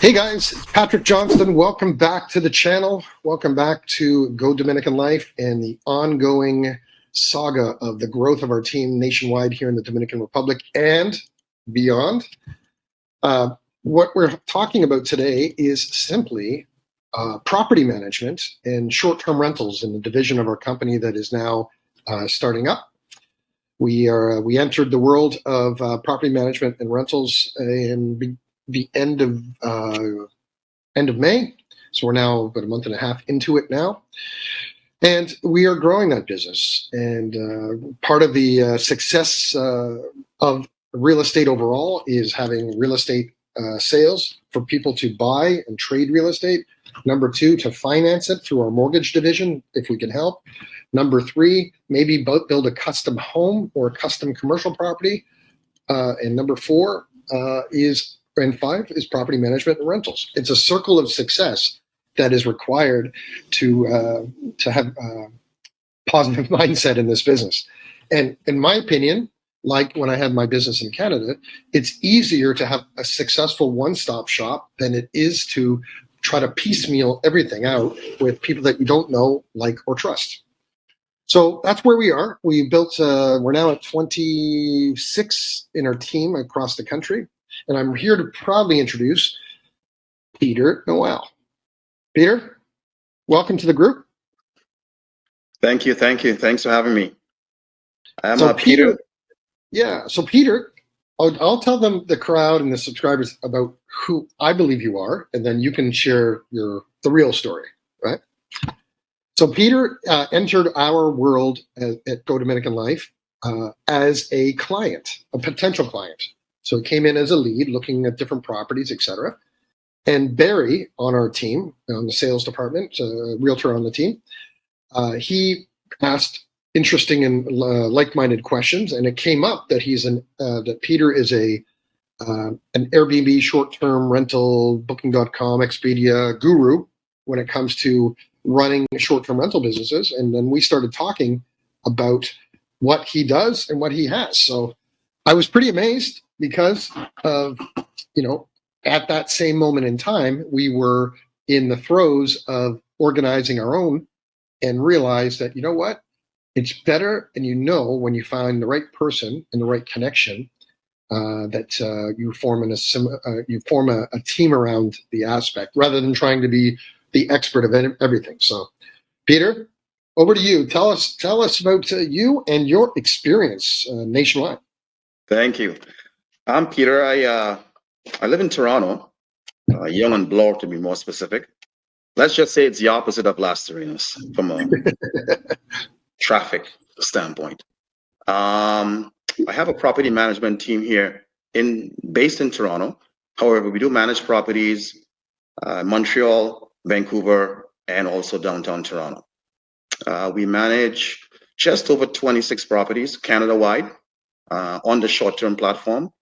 Hey guys, it's Patrick Johnston. Welcome back to the channel. Welcome back to Go Dominican Life and the ongoing saga of the growth of our team nationwide here in the Dominican Republic and beyond. What we're talking about today is simply property management and short-term rentals in the division of our company that is now starting up. We entered the world of property management and rentals in the end of May. So we're now about a month and a half into it now. And we are growing that business. And part of the success of real estate overall is having real estate sales for people to buy and trade real estate. Number two, to finance it through our mortgage division, if we can help. Number three, maybe build a custom home or a custom commercial property. And number four and five is property management and rentals. It's a circle of success that is required to have a positive mindset in this business. And in my opinion, like when I had my business in Canada, it's easier to have a successful one-stop shop than it is to try to piecemeal everything out with people that you don't know, like, or trust. So that's where we are. We're now at 26 in our team across the country. And I'm here to proudly introduce Peter Noel. Peter, welcome to the group. Thank you. Thanks for having me. I'm Peter. Yeah. So Peter, I'll tell the crowd and the subscribers about who I believe you are, and then you can share the real story, right? So Peter entered our world at Go Dominican Life as a client, a potential client. So he came in as a lead, looking at different properties, etc. And Barry on our team, on the sales department, realtor on the team, he asked interesting and like-minded questions, and it came up that that Peter is an Airbnb short-term rental, Booking.com, Expedia guru when it comes to running short-term rental businesses. And then we started talking about what he does and what he has. So I was pretty amazed because of, at that same moment in time, we were in the throes of organizing our own and realized that, you know what, it's better, and when you find the right person and the right connection, that you form a team around the aspect rather than trying to be the expert of everything. So, Peter, over to you. Tell us about you and your experience nationwide. Thank you. I'm Peter. I live in Toronto, Yonge and Bloor to be more specific. Let's just say it's the opposite of Las Serenas from a traffic standpoint. I have a property management team here based in Toronto. However, we do manage properties Montreal, Vancouver, and also downtown Toronto. We manage just over 26 properties Canada-wide on the short-term platform.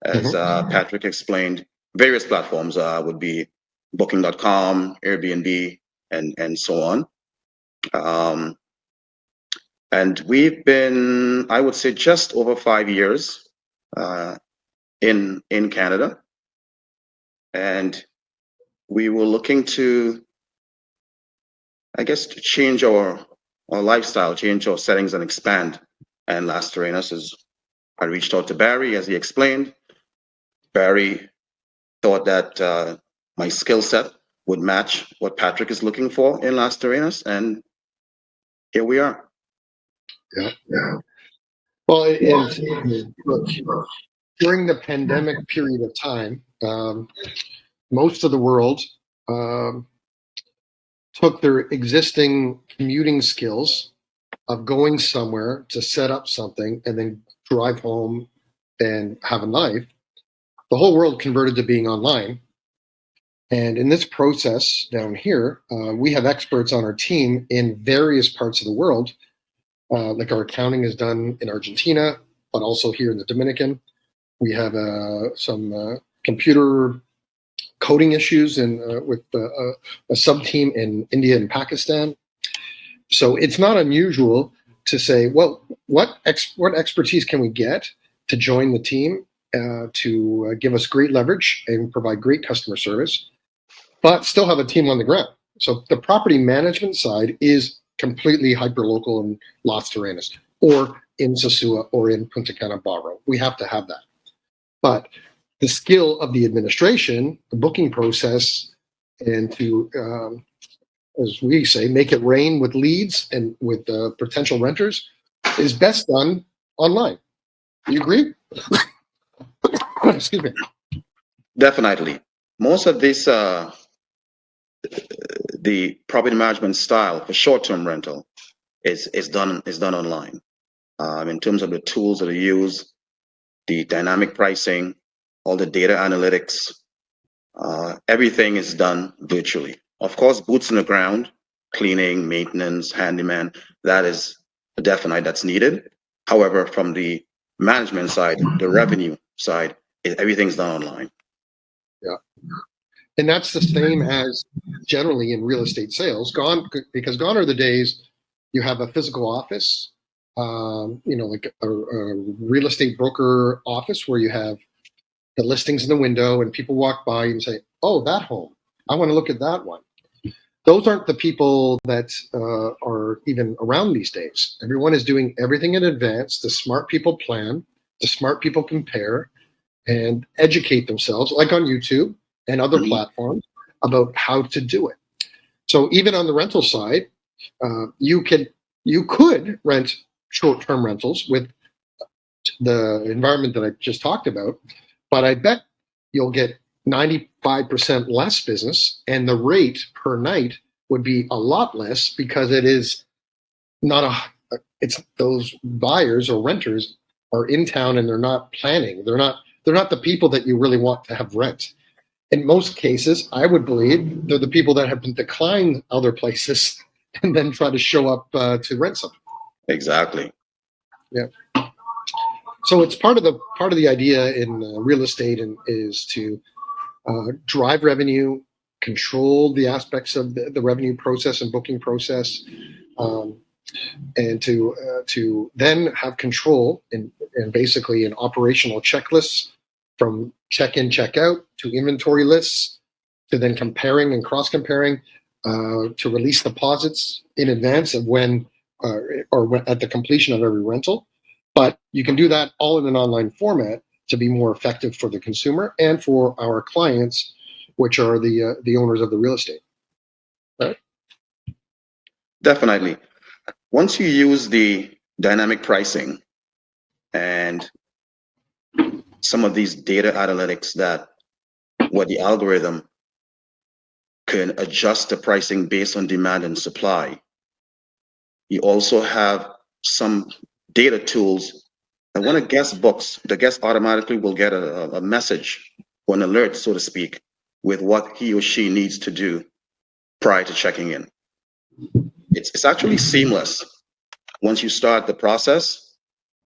As Patrick explained, various platforms would be Booking.com, Airbnb, and so on. And we've been, I would say, just over 5 years in Canada. And we were looking to, I guess, to change our lifestyle, change our settings, and expand. And Las Serenas I reached out to Barry, as he explained. Barry thought that my skill set would match what Patrick is looking for in Las Serenas, and here we are. Yeah. Well, look, during the pandemic period of time, most of the world took their existing commuting skills of going somewhere to set up something and then drive home and have a life. The whole world converted to being online. And in this process down here, we have experts on our team in various parts of the world. Like our accounting is done in Argentina, but also here in the Dominican. We have some computer coding issues with a sub-team in India and Pakistan. So it's not unusual to say, well, what expertise can we get to join the team to give us great leverage and provide great customer service, but still have a team on the ground. So the property management side is completely hyperlocal in Las Terrenas or in Sosua or in Punta Cana Barro. We have to have that. But the skill of the administration, the booking process, and to, as we say, make it rain with leads and with potential renters is best done online. You agree? Excuse me. Definitely. Most of this, the property management style for short-term rental is done online. In terms of the tools that are used, the dynamic pricing, all the data analytics, everything is done virtually. Of course, boots on the ground, cleaning, maintenance, handyman, that is definite, that's needed. However, from the management side, the revenue side, everything's done online. Yeah. And that's the same as generally in real estate sales. Gone are the days you have a physical office, like a real estate broker office where you have the listings in the window and people walk by and say, "Oh, that home, I want to look at that one." Those aren't the people that are even around these days. Everyone is doing everything in advance. The smart people plan, the smart people compare and educate themselves, like on YouTube and other platforms, about how to do it. So even on the rental side, you could rent short-term rentals with the environment that I just talked about, but I bet you'll get 95% less business, and the rate per night would be a lot less because it is not it's those buyers or renters are in town and they're not planning. They're not the people that you really want to have rent. In most cases, I would believe they're the people that have been declined other places and then try to show up to rent something. Exactly. Yeah. So it's part of the idea in real estate is to drive revenue, control the aspects of the revenue process and booking process, and to then have control and basically an operational checklists from check-in, check-out to inventory lists, to then comparing and cross-comparing, to release deposits in advance of when or at the completion of every rental. But you can do that all in an online format to be more effective for the consumer and for our clients, which are the owners of the real estate. Right? Definitely. Once you use the dynamic pricing and some of these data analytics where the algorithm can adjust the pricing based on demand and supply, you also have some data tools that when a guest books, the guest automatically will get a message or an alert, so to speak, with what he or she needs to do prior to checking in. It's actually seamless once you start the process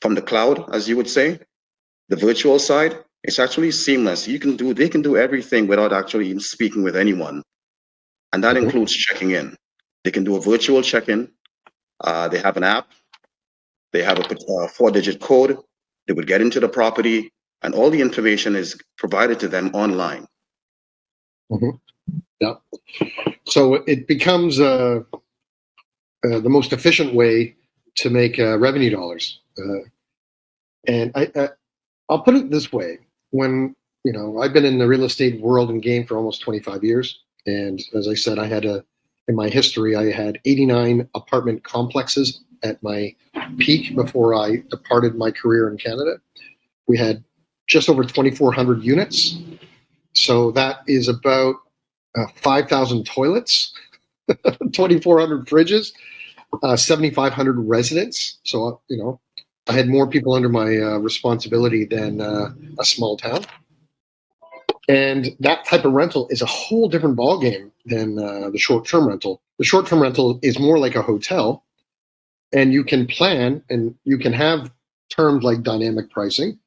from the cloud, as you would say, the virtual side. It's actually seamless. They can do everything without actually speaking with anyone, and that includes checking in. They can do a virtual check-in. They have an app. They have a 4-digit code. They would get into the property, and all the information is provided to them online. Mm-hmm. Yeah. So it becomes the most efficient way to make revenue dollars. And I'll put it this way: when I've been in the real estate world and game for almost 25 years, and as I said, in my history, I had 89 apartment complexes at my peak before I departed my career in Canada. We had just over 2,400 units, so that is about 5,000 toilets, 2,400 fridges, 7,500 residents. So I had more people under my responsibility than a small town. And that type of rental is a whole different ballgame than the short-term rental. The short-term rental is more like a hotel, and you can plan and you can have terms like dynamic pricing.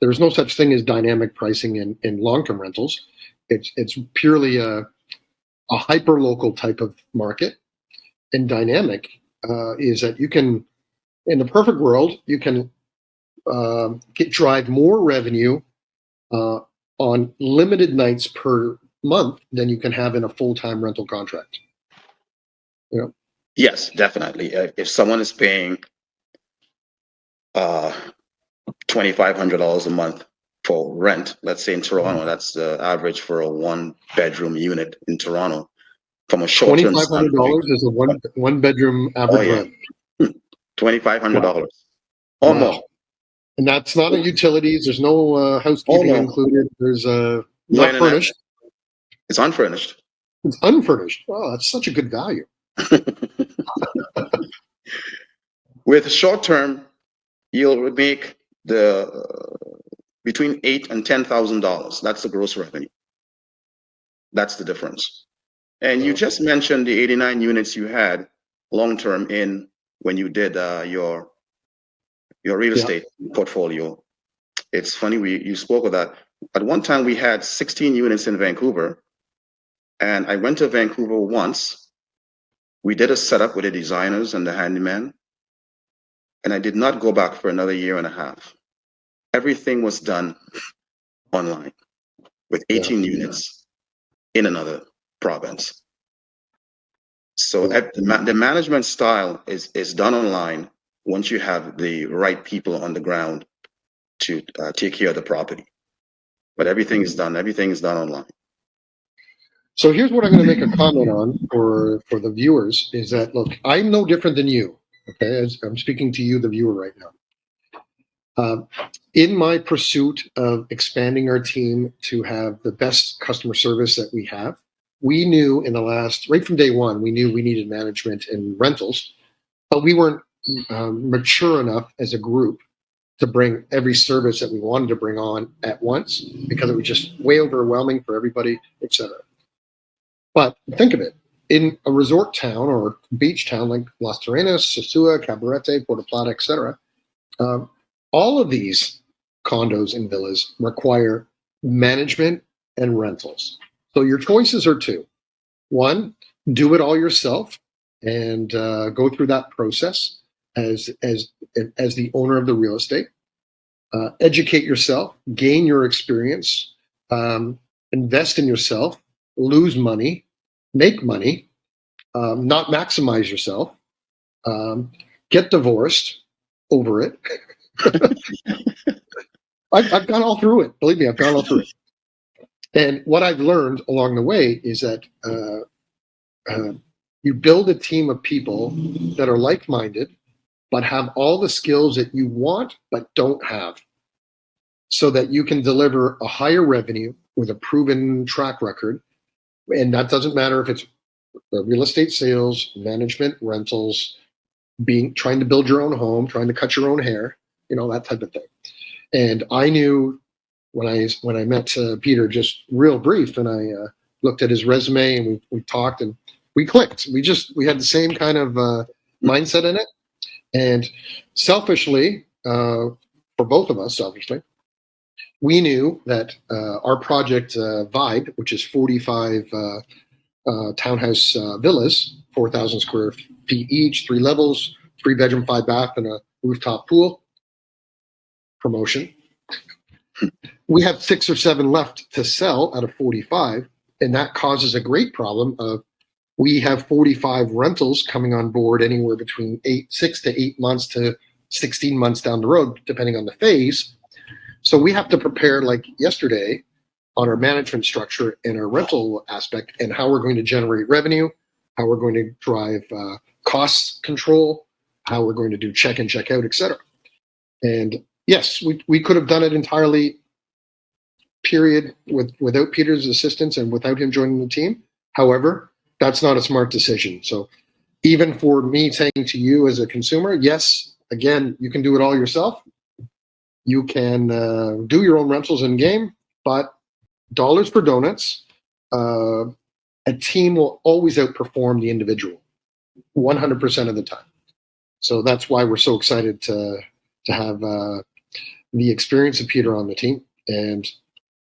There's no such thing as dynamic pricing in long-term rentals. It's purely a hyper-local type of market. And dynamic is that you can, in the perfect world, you can drive more revenue on limited nights per month than you can have in a full-time rental contract. You know? Yes, definitely. If someone is paying $2,500 a month for rent, let's say in Toronto, that's the average for a one-bedroom unit in Toronto. From a short-term standpoint, $2,500 is a one bedroom average rent. $2,500 or Wow. more. And that's not a utilities. There's no housekeeping included. There's not furnished. It's unfurnished. It's unfurnished. Oh, that's such a good value. With short term, you'll make between $8,000 and $10,000. That's the gross revenue. That's the difference. And you just mentioned the 89 units you had long term in when you did your real estate portfolio. It's funny you spoke of that. At one time, we had 16 units in Vancouver, and I went to Vancouver once. We did a setup with the designers and the handyman, and I did not go back for another year and a half. Everything was done online with 18 units in another province. So the management style is done online once you have the right people on the ground to take care of the property. But everything is done online. So here's what I'm going to make a comment on for the viewers is that, look, I'm no different than you. Okay, as I'm speaking to you, the viewer, right now. In my pursuit of expanding our team to have the best customer service that we have, we knew right from day one, we knew we needed management and rentals, but we weren't mature enough as a group to bring every service that we wanted to bring on at once because it was just way overwhelming for everybody, etc. But think of it, in a resort town or beach town like Las Terrenas, Sosua, Cabarete, Puerto Plata, etc., all of these condos and villas require management and rentals. So your choices are two. One, do it all yourself and go through that process as the owner of the real estate. Educate yourself, gain your experience, invest in yourself, lose money, make money, not maximize yourself, get divorced over it. I've gone all through it. Believe me, I've gone all through it. And what I've learned along the way is that you build a team of people that are like-minded, but have all the skills that you want, but don't have, so that you can deliver a higher revenue with a proven track record. And that doesn't matter if it's real estate sales, management, rentals, trying to build your own home, trying to cut your own hair, that type of thing. And I knew when I met Peter, just real brief, and I looked at his resume and we talked and we clicked. We had the same kind of mindset in it. And selfishly, for both of us, we knew that our project Vibe, which is 45 townhouse villas, 4,000 square feet each, 3 levels, 3-bedroom, 5-bath, and a rooftop pool. Promotion. We have 6 or 7 left to sell out of 45, and that causes a great problem of we have 45 rentals coming on board anywhere between 6 to 8 months to 16 months down the road, depending on the phase. So we have to prepare like yesterday on our management structure and our rental aspect and how we're going to generate revenue, how we're going to drive cost control, how we're going to do check in, check out, etc. And yes, we could have done it entirely, period, without Peter's assistance and without him joining the team. However, that's not a smart decision. So even for me saying to you as a consumer, yes, again, you can do it all yourself. You can do your own rentals in game, but dollars for donuts, a team will always outperform the individual 100% of the time. So that's why we're so excited to have the experience of Peter on the team, and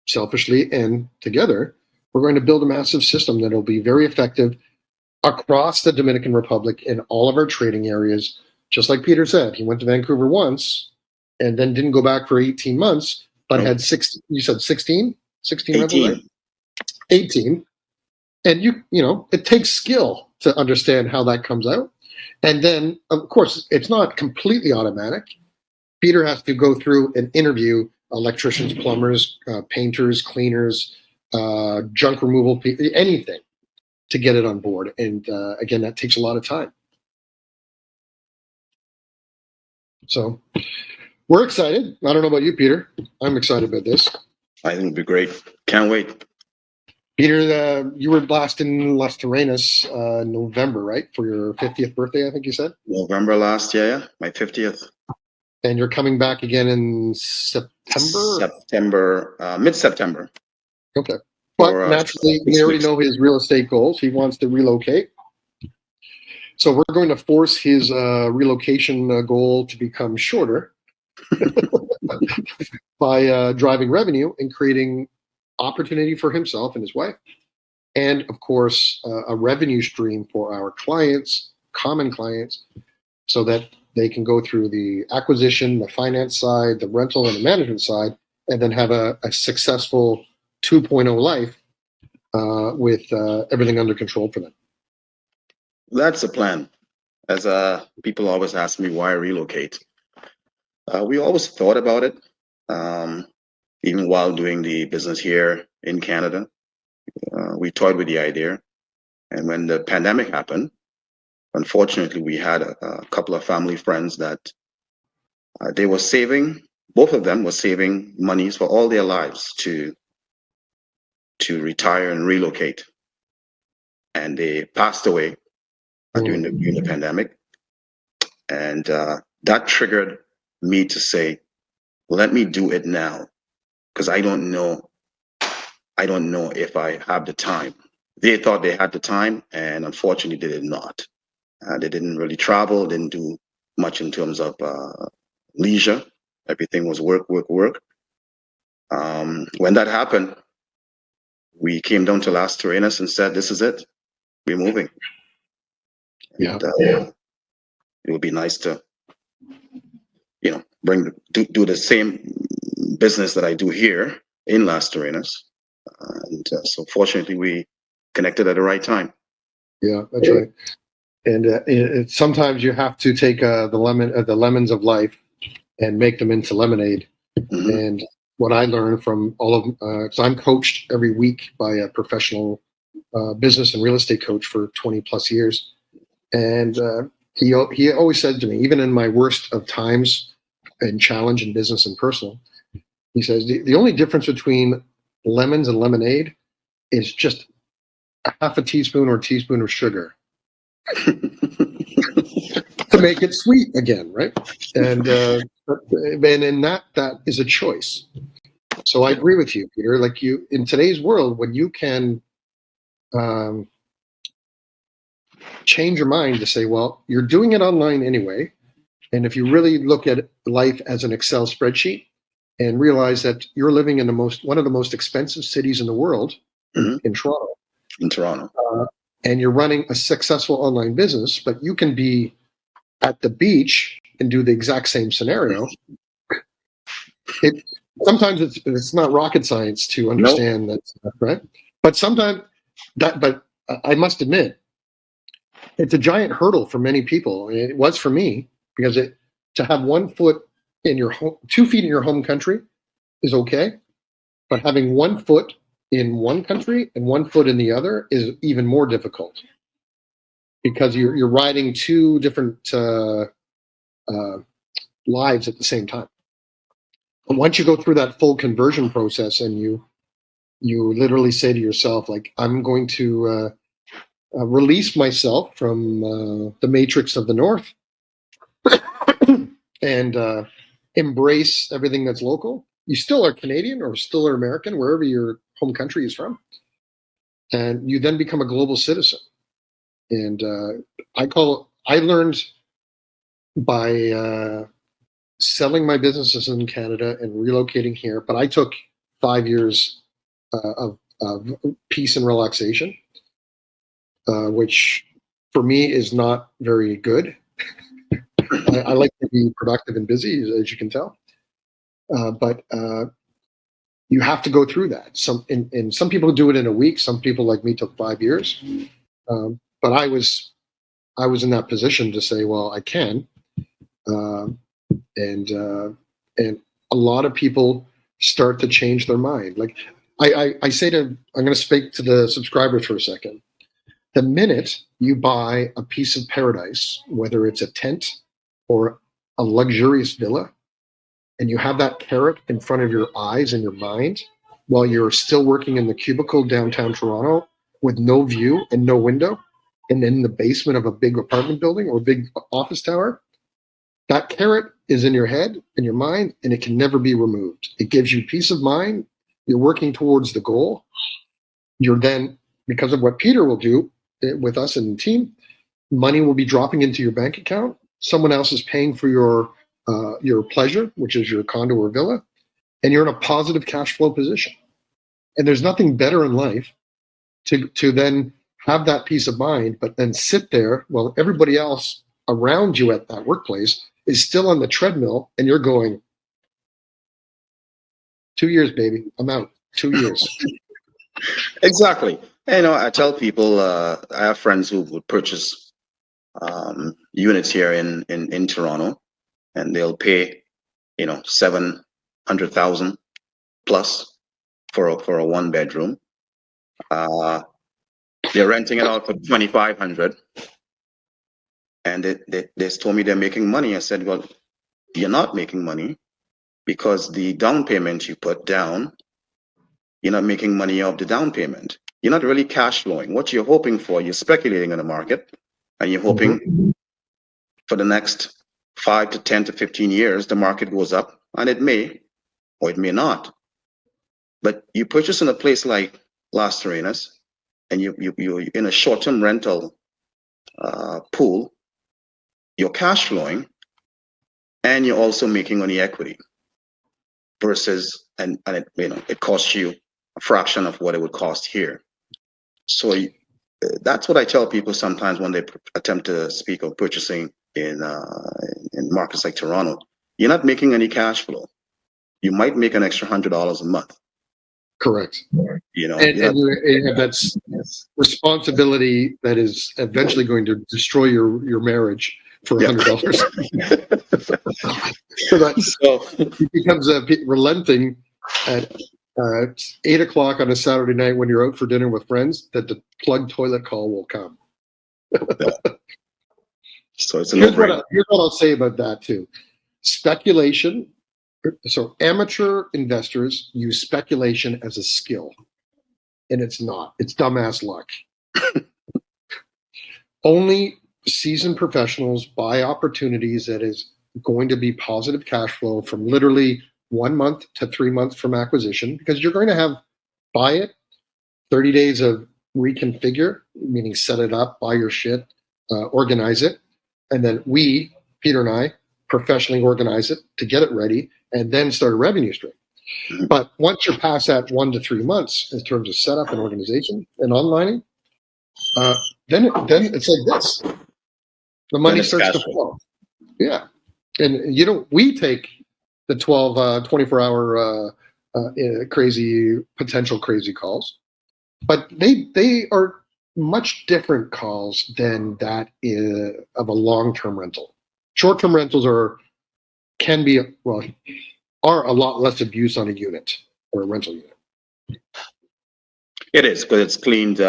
selfishly and together, we're going to build a massive system that will be very effective across the Dominican Republic in all of our trading areas. Just like Peter said, he went to Vancouver once and then didn't go back for 18 months. but Nope. had 16. You said 16 rentals, 18. right? 18. And you know, it takes skill to understand how that comes out. And then, of course, it's not completely automatic. Peter has to go through and interview electricians, plumbers, painters, cleaners, junk removal, anything to get it on board. And again, that takes a lot of time. So we're excited. I don't know about you, Peter. I'm excited about this. I think it'd be great. Can't wait. Peter, you were last in Las Terrenas November, right? For your 50th birthday, I think you said? November last year, yeah, my 50th. And you're coming back again in September? Mid-September. Okay. But For, naturally, 6 we already weeks. know his real estate goals. He wants to relocate. So we're going to force his relocation goal to become shorter by driving revenue and creating opportunity for himself and his wife. And of course, a revenue stream for our clients, common clients, so that they can go through the acquisition, the finance side, the rental, and the management side, and then have a successful 2.0 life with everything under control for them. That's the plan. As people always ask me why relocate. We always thought about it, even while doing the business here in Canada. We toyed with the idea. And when the pandemic happened, unfortunately, we had a couple of family friends that they were saving, both of them were saving monies for all their lives to retire and relocate. And they passed away during the pandemic. And that triggered me to say, let me do it now, because I don't know if I have the time. They thought they had the time, and unfortunately, they did not. They didn't really travel, didn't do much in terms of leisure. Everything was work, work, work. When that happened, we came down to Las Terrenas and said, this is it. We're moving. Yeah. And, it would be nice to, do the same business that I do here in Las Terrenas. And so fortunately, we connected at the right time. Yeah, that's right. And sometimes you have to take the lemons of life and make them into lemonade. Mm-hmm. And what I learned from all of, so I'm coached every week by a professional business and real estate coach for 20 plus years. And he always said to me, even in my worst of times and challenge in business and personal, he says, the only difference between lemons and lemonade is just a half a teaspoon or a teaspoon of sugar to make it sweet again, right? And in that is a choice. So I agree with you, Peter. Like in today's world, when you can change your mind to say, well, you're doing it online anyway, and if you really look at life as an Excel spreadsheet and realize that you're living in one of the most expensive cities in the world, mm-hmm. in Toronto. In Toronto. And you're running a successful online business, but you can be at the beach and do the exact same scenario. Sometimes it's not rocket science to understand that, right? But sometimes but I must admit, it's a giant hurdle for many people. It was for me, because to have 1 foot in your home, 2 feet in your home country is okay, but having 1 foot in one country and 1 foot in the other is even more difficult, because you're riding two different lives at the same time. And once you go through that full conversion process and you literally say to yourself, like, I'm going to release myself from the matrix of the North and embrace everything that's local. You still are Canadian or still are American, wherever your home country is from. And you then become a global citizen. And I learned by selling my businesses in Canada and relocating here, but I took 5 years of peace and relaxation, which for me is not very good. I like to be productive and busy, as you can tell. But you have to go through that. And some people do it in a week. Some people like me took 5 years. But I was in that position to say, well, I can. And a lot of people start to change their mind. Like I say I'm going to speak to the subscribers for a second. The minute you buy a piece of paradise, whether it's a tent or a luxurious villa, and you have that carrot in front of your eyes and your mind while you're still working in the cubicle downtown Toronto with no view and no window, and in the basement of a big apartment building or a big office tower, that carrot is in your head and your mind, and it can never be removed. It gives you peace of mind. You're working towards the goal. You're then, because of what Peter will do with us and the team, money will be dropping into your bank account. Someone else is paying for your pleasure, which is your condo or villa, and you're in a positive cash flow position. And there's nothing better in life to then have that peace of mind, but then sit there while everybody else around you at that workplace is still on the treadmill, and you're going, 2 years, baby, I'm out. 2 years. Exactly. I tell people, I have friends who would purchase units here in Toronto, and they'll pay, 700,000 plus for a 1 bedroom. They're renting it out for 2,500, and they told me they're making money. I said, well, you're not making money because the down payment you put down, you're not making money off the down payment. You're not really cash flowing. What you're hoping for, you're speculating in the market, and you're hoping for the next 5 to 10 to 15 years, the market goes up, and it may, or it may not. But you purchase in a place like Las Serenas, and you're in a short-term rental pool, you're cash flowing, and you're also making on the equity versus, and it costs you a fraction of what it would cost here. So that's what I tell people sometimes when they attempt to speak of purchasing in markets like Toronto. You're not making any cash flow. You might make an extra $100 a month. Correct. And that's responsibility that is eventually going to destroy your marriage for $100. So it becomes relenting at 8 o'clock on a Saturday night when you're out for dinner with friends that the plug toilet call will come. So it's here's what I'll say about that too. Speculation. So amateur investors use speculation as a skill, and it's not. It's dumbass luck. Only seasoned professionals buy opportunities that is going to be positive cash flow from literally 1 month to 3 months from acquisition, because you're going to buy it, 30 days of reconfigure, meaning set it up, buy your shit, organize it, and then Peter and I, professionally organize it to get it ready, and then start a revenue stream. But once you're past that 1 to 3 months in terms of setup and organization and onlining, then it's like this. The money starts to flow. Yeah. And we take the 24-hour potential crazy calls, but they are much different calls than that of a long-term rental. Short-term rentals are a lot less abuse on a unit or a rental unit. It is, because it's cleaned.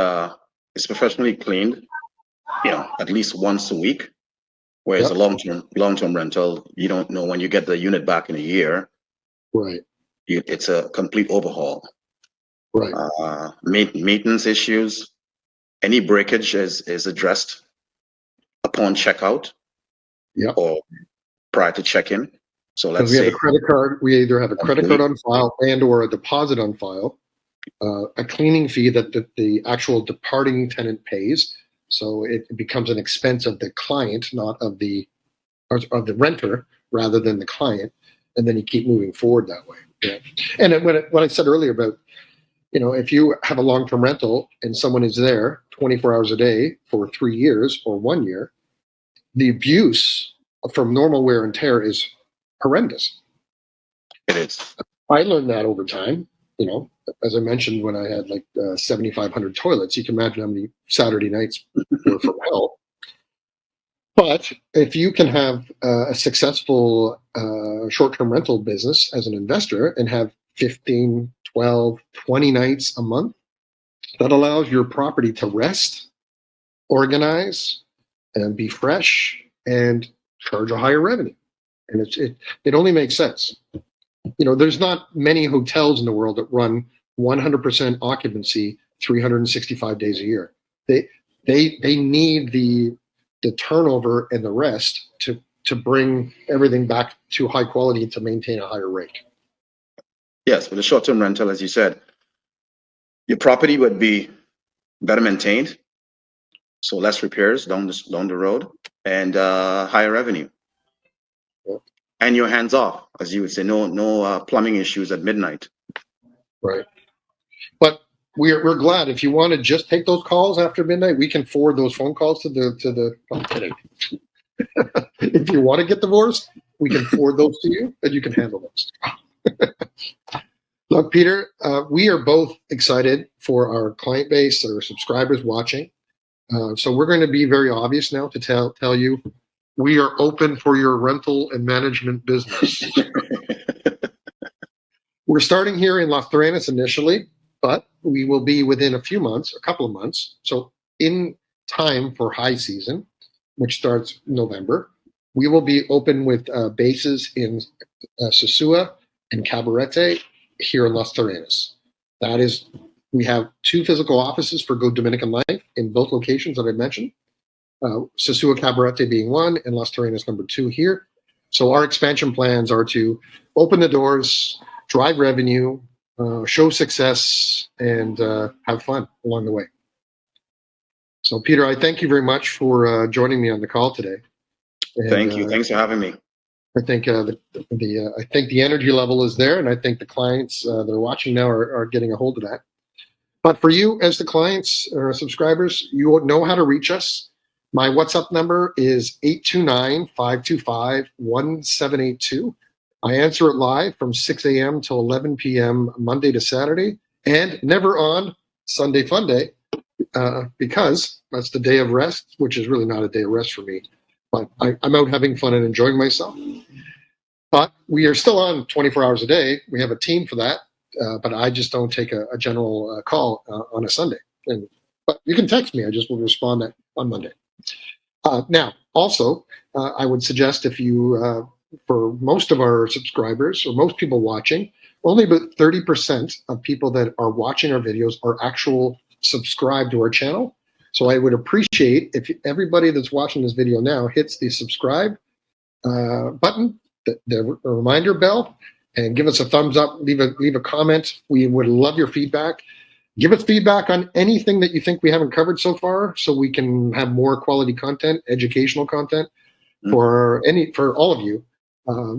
It's professionally cleaned, at least once a week. Whereas a long-term rental, you don't know when you get the unit back in a year. Right. It's a complete overhaul. Right. Maintenance issues, any breakage is addressed upon checkout. Yeah. Or prior to check-in. So let's say we have a credit card. We either have a credit card on file or a deposit on file, a cleaning fee that the actual departing tenant pays. So it becomes an expense of the client, not of the renter, rather than the client. And then you keep moving forward that way. Yeah. And when I said earlier about, if you have a long-term rental and someone is there 24 hours a day for 3 years or 1 year, the abuse from normal wear and tear is horrendous. It is. I learned that over time. as I mentioned, when I had like 7,500 toilets, you can imagine how many Saturday nights were from hell. But if you can have a successful short-term rental business as an investor and have 15, 12, 20 nights a month, that allows your property to rest, organize, and be fresh and charge a higher revenue. And it only makes sense. There's not many hotels in the world that run 100% occupancy 365 days a year. They need the turnover and the rest to bring everything back to high quality and to maintain a higher rate. Yes, with a short-term rental, as you said, your property would be better maintained, so less repairs down the road, and higher revenue. Yeah. And your hands off, as you would say, no plumbing issues at midnight. Right. But we're glad. If you want to just take those calls after midnight, we can forward those phone calls to the. I'm kidding. If you want to get divorced, we can forward those to you, and you can handle those. Look, Peter, we are both excited for our client base, our subscribers watching. So we're going to be very obvious now to tell you we are open for your rental and management business. We're starting here in Las Terrenas initially, but we will be within a couple of months. So in time for high season, which starts November, we will be open with bases in Sosua and Cabarete here in Las Terrenas. We have 2 physical offices for Go Dominican Life in both locations that I mentioned. Sosua Cabarete being one, and Las Terrenas number 2 here. So our expansion plans are to open the doors, drive revenue, show success, and have fun along the way. So, Peter, I thank you very much for joining me on the call today. And, Thank you. Thanks for having me. I think I think the energy level is there, and I think the clients that are watching now are getting a hold of that. But for you, as the clients or subscribers, you know how to reach us. My WhatsApp number is 829-525-1782. I answer it live from 6 a.m. till 11 p.m. Monday to Saturday, and never on Sunday Fun Day, because that's the day of rest, which is really not a day of rest for me. But I'm out having fun and enjoying myself. But we are still on 24 hours a day. We have a team for that, but I just don't take a general call on a Sunday. But you can text me. I just will respond on Monday. Now, also, I would suggest if you, for most of our subscribers or most people watching, only about 30% of people that are watching our videos are actual subscribed to our channel. So I would appreciate if everybody that's watching this video now hits the subscribe button, the reminder bell, and give us a thumbs up, leave a comment. We would love your feedback. Give us feedback on anything that you think we haven't covered so far, so we can have more quality content, educational content for all of you.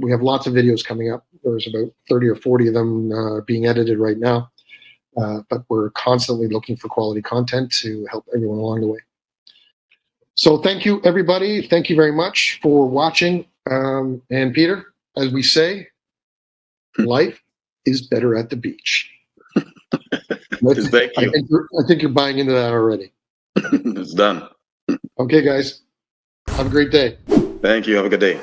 We have lots of videos coming up. There's about 30 or 40 of them being edited right now. But we're constantly looking for quality content to help everyone along the way. So thank you, everybody. Thank you very much for watching. And Peter, as we say, life is better at the beach. Thank you. I think you're buying into that already. It's done. Okay, guys. Have a great day. Thank you. Have a good day.